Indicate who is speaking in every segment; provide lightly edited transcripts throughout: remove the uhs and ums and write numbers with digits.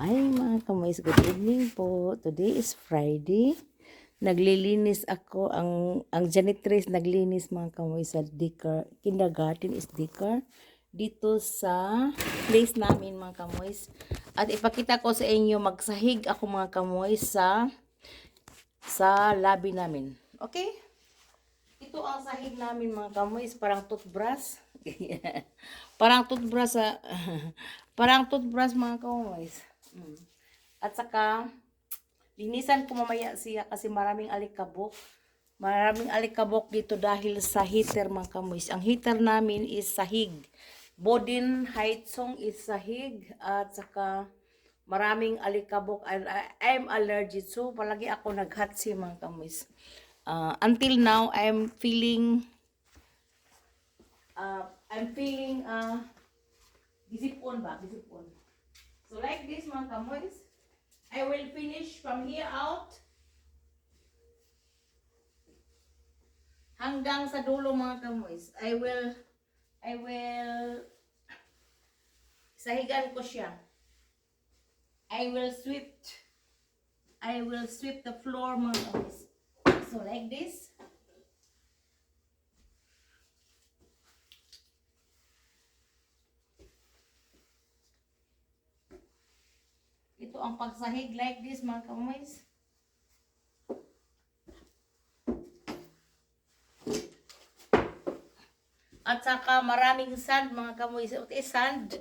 Speaker 1: Hi mga kamoys, good evening po. Today is Friday. Naglilinis ako, ang janitress naglinis mga kamoys sa daycare, kindergarten is daycare dito sa place namin mga kamoys. At ipakita ko sa inyo, magsahig ako mga kamoys sa lobby namin. Okay? Ito ang sahig namin mga kamoys, parang toothbrush. Parang toothbrush sa parang toothbrush mga kamoys. At saka linisan ko mamaya siya kasi maraming alikabok. Maraming alikabok dito dahil sa heater mga kamoys. Ang heater namin is sahig. Bodin Heizung is sahig at saka maraming alikabok. I'm allergic, so palagi ako naghatsi mga kamoys. Until now I'm feeling gisipon ba? Gisipon. So like this mga kamoys, I will finish from here out hanggang sa dulo mga kamoys. I will sahigan ko siya. I will sweep the floor mga kamoys. So like this. Ito ang pagsahig like this mga kamoys. At saka maraming sand mga kamoys. Sand.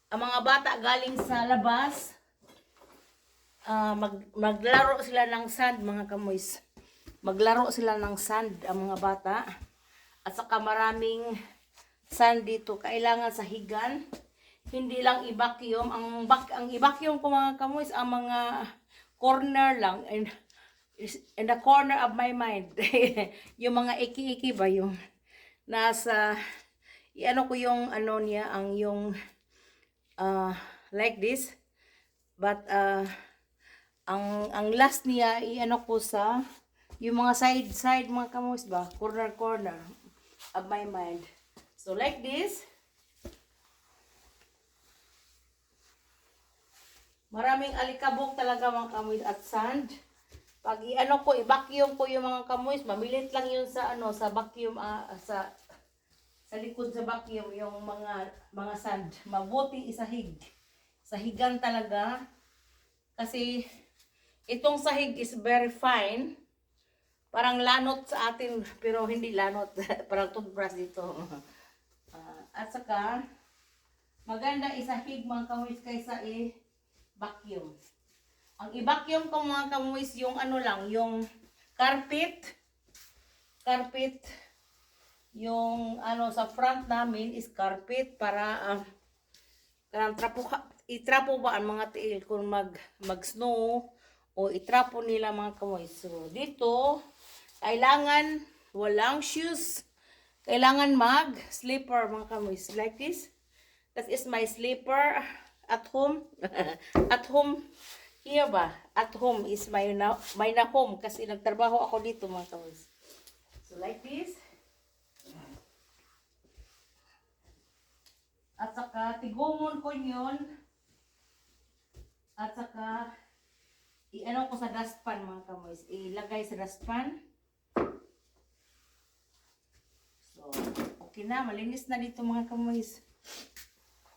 Speaker 1: Ang mga bata galing sa labas, maglaro sila ng sand mga kamoys. Maglaro sila ng sand ang mga bata. At saka maraming sand dito. Kailangan sahigan. Hindi lang i-vacuum. Ang i-vacuum ko mga kamoys, ang mga corner lang. And in the corner of my mind. Yung mga iki-iki ba yung nasa, ano ko yung ano niya, like this. But ang last niya iano ko sa yung mga side mga kamoys ba, corner of my mind. So like this. Maraming alikabok talaga mga kamoys at sand. Pag i-ano ko, i-vacuum ko yung mga kamoys, mamilit lang yun sa ano, sa vacuum, sa likod sa vacuum yung mga sand. Mabuti isahig. Sahigan talaga. Kasi itong sahig is very fine. Parang lanot sa atin, pero hindi lanot. Parang toothbrush dito. At saka, maganda isahig mga kamoys kaysa i-vacuum. Ang i-vacuum ko mga kamoys yung ano lang, yung carpet, yung ano sa front namin is carpet para itrapo ba ang mga tiil kung mag-snow o itrapo nila mga kamoys. So dito, kailangan walang shoes. Kailangan mag-slipper mga kamoys. Like this. That is my slipper at home. At home. Here ba? At home is my na home kasi nagtrabaho ako dito mga kamoys. So like this. At saka tigumon ko yun. At saka i-ano ko sa dustpan mga kamoys. Ilagay sa dustpan. So, okay na. Malinis na dito mga kamoys.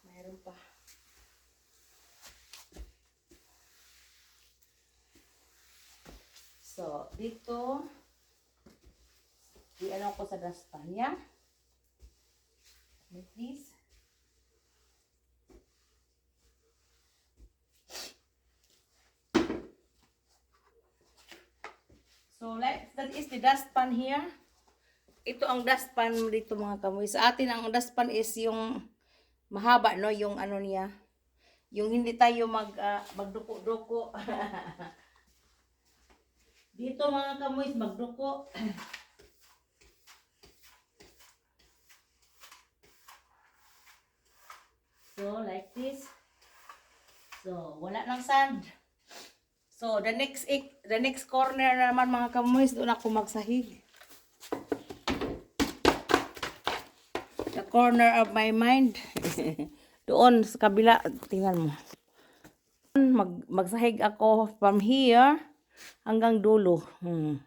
Speaker 1: Mayroon pa. So, dito i-ano ko sa dustpan. Yeah? Like this. So, that is the dustpan here. Ito ang dustpan dito mga kamoy. Sa atin, ang dustpan is yung mahaba, no? Yung ano niya. Yung hindi tayo magduko-duko. Dito mga kamoy, magduko. So, like this. So, wala ng sand. So, the next corner naman mga kamoy, doon ako magsahig. The corner of my mind. Doon sa kabila, tingnan mo. Magsahig ako from here hanggang dulo.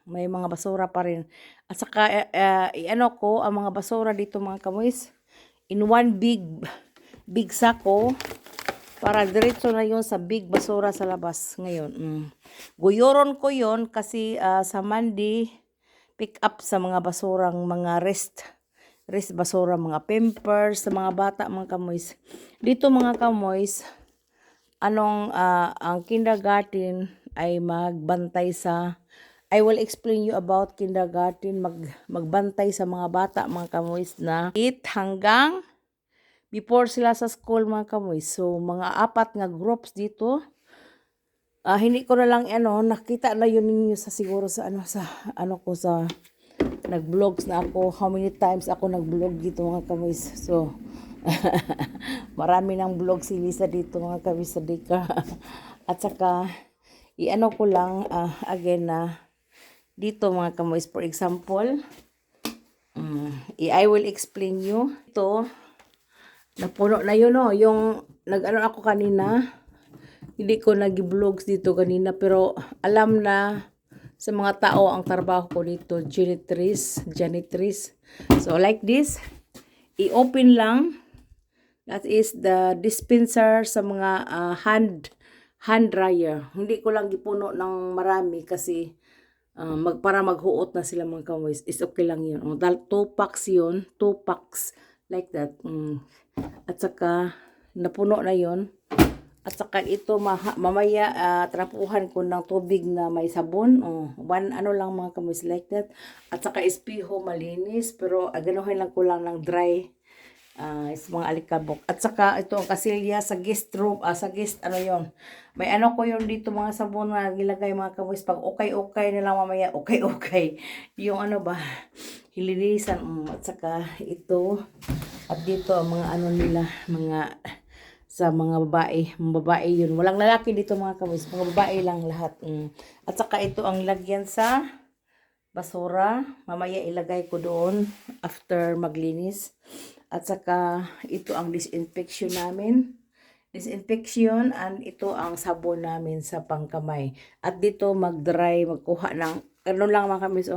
Speaker 1: May mga basura pa rin. At saka i-ano ko ang mga basura dito mga kamoys in one big sako para diretso na yon sa big basura sa labas ngayon. Guyoron ko yon kasi sa Monday pick up sa mga basurang mga rest basura, mga pampers sa mga bata mga kamoys. Dito mga kamoys, ang kindergarten ay magbantay sa I will explain you about kindergarten, magbantay sa mga bata mga kamoys na 8 hanggang before sila sa school mga kamoys. So mga 4 nga groups dito. Hindi ko na lang nakita na yun ninyo sa siguro sa sa nag-vlogs na ako, how many times ako nag-vlog dito mga kamoys. So marami ng vlog si Lisa dito mga kamoys sa Dika. At saka ko lang again na dito mga kamoys, for example, I will explain you ito. Napuno na yun yung ako kanina. Hindi ko nag-vlogs dito kanina pero alam na sa mga tao ang trabaho ko dito, janitress. So like this, i-open lang. That is the dispenser sa mga hand dryer. Hindi ko lang gipuno ng marami kasi para maghuot na sila mga kamoys. Is okay lang yun. Dahil 2 packs yun. 2 packs. Like that. At saka, napuno na yun. At saka ito, mamaya trapuhan ko ng tubig na may sabon. One lang mga kamoys, like that. At saka espeho malinis. Pero ganuhin lang ko lang ng dry. Is mga alikabok. At saka ito ang kasilya sa guest room. Sa guest, yon. May ko yun dito mga sabon na gilagay mga kamoys. Pag okay na lang mamaya. Okay. Yung hilinisan. At saka ito. At dito ang mga nila. Sa mga babae yun. Walang lalaki dito mga kamoys. Mga babae lang lahat. At saka ito ang lagyan sa basura. Mamaya ilagay ko doon after maglinis. At saka ito ang disinfection namin. Disinfection and ito ang sabon namin sa pangkamay. At dito mag-dry, magkuha ng lang mga kamoys.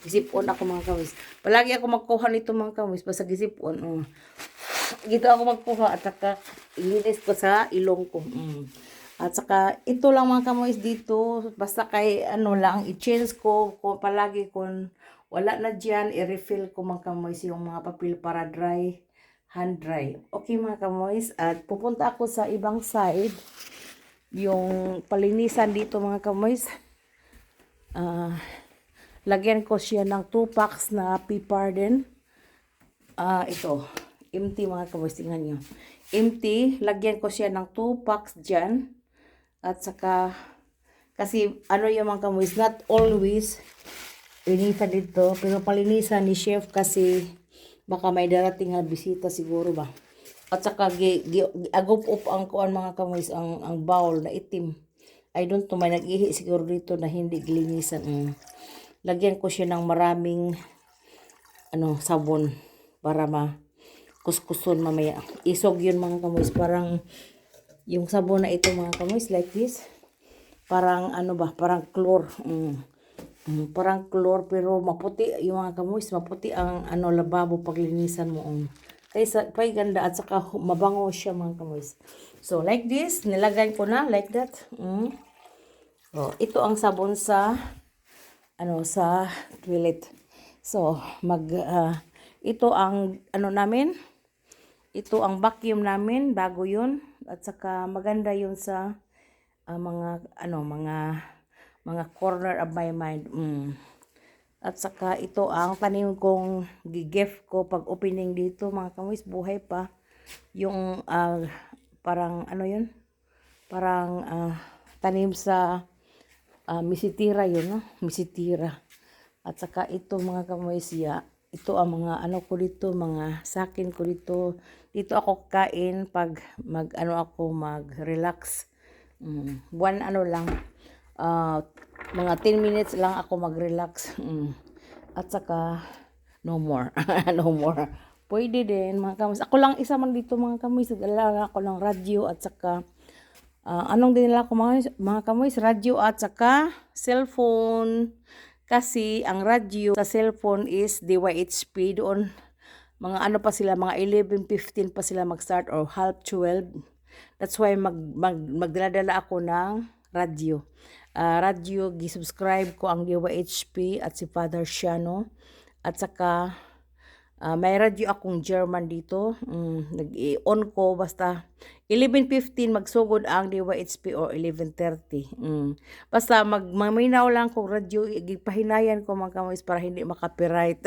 Speaker 1: Gisipon ako mga kamoys. Palagi ako magkuha nito mga kamoys. Basta gisipon. Dito ako magkuha at saka ilinis ko sa ilong ko. At saka ito lang mga kamoys dito. Basta kay lang i-change ko palagi kung wala na dyan, i-refill ko mga kamoys yung mga papel para dry, hand dry. Okay mga kamoys. At pupunta ako sa ibang side. Yung palinisan dito mga kamoys. Lagyan ko siya ng 2 packs na pea pardon. Ito. Empty mga kamoys. Tingnan nyo. Empty. Lagyan ko siya ng 2 packs dyan. At saka, kasi yung mga kamoys, not always linisan dito. Pero palinisan ni chef kasi baka may darating na bisita siguro ba. At saka, agop up ang kuan mga kamoys, ang bowl na itim. I don't know, may nag-ihi siguro dito na hindi gilinisan. Lagyan ko siya ng maraming sabon para kuskuson mamaya. Isog yun mga kamoys. Parang yung sabon na ito mga kamoys like this. Parang parang chlor. Parang chlor pero maputi yung mga kamoys. Maputi ang lababo paglinisan mo. Kaysa ganda at saka mabango siya mga kamoys. So like this, nilagay ko na like that. Ito ang sabon sa sa toilet. So ito ang namin. Ito ang vacuum namin, bago 'yun. At saka maganda 'yun sa mga corner of my mind. At saka ito ang tanim kong gift ko pag opening dito mga kamoys, buhay pa. Yung parang yun? Parang tanim sa misitira yun, no? Misitira. At saka ito mga kamoys, ito ang mga ko dito, mga sakin ko dito. Dito ako kain pag mag-relax. Buwan lang. Mga 10 minutes lang ako mag-relax. At saka no more. No more. Pwede din mga kamoys. Ako lang isa man dito mga kamoys. Nag-alala ako ng radyo at saka anong dinala ko mga kamoys? Radyo at saka cellphone. Kasi ang radyo sa cellphone is DYHP doon. Mga ano pa sila, mga 11:15 pa sila mag-start or half 12. That's why magdala ako ng radyo. Radyo, gi-subscribe ko ang DYHP at si Father Shiano. At saka may radyo akong German dito. Nag-on ko basta 11:15 magsugod ang DYHP or 11:30. Basta maminaw lang kung radyo, gipahinayan ko mga kamoys para hindi makapiright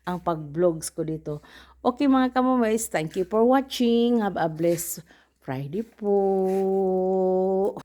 Speaker 1: ang pag-vlogs ko dito. Okay mga kamoys, thank you for watching. Have a blessed Friday po.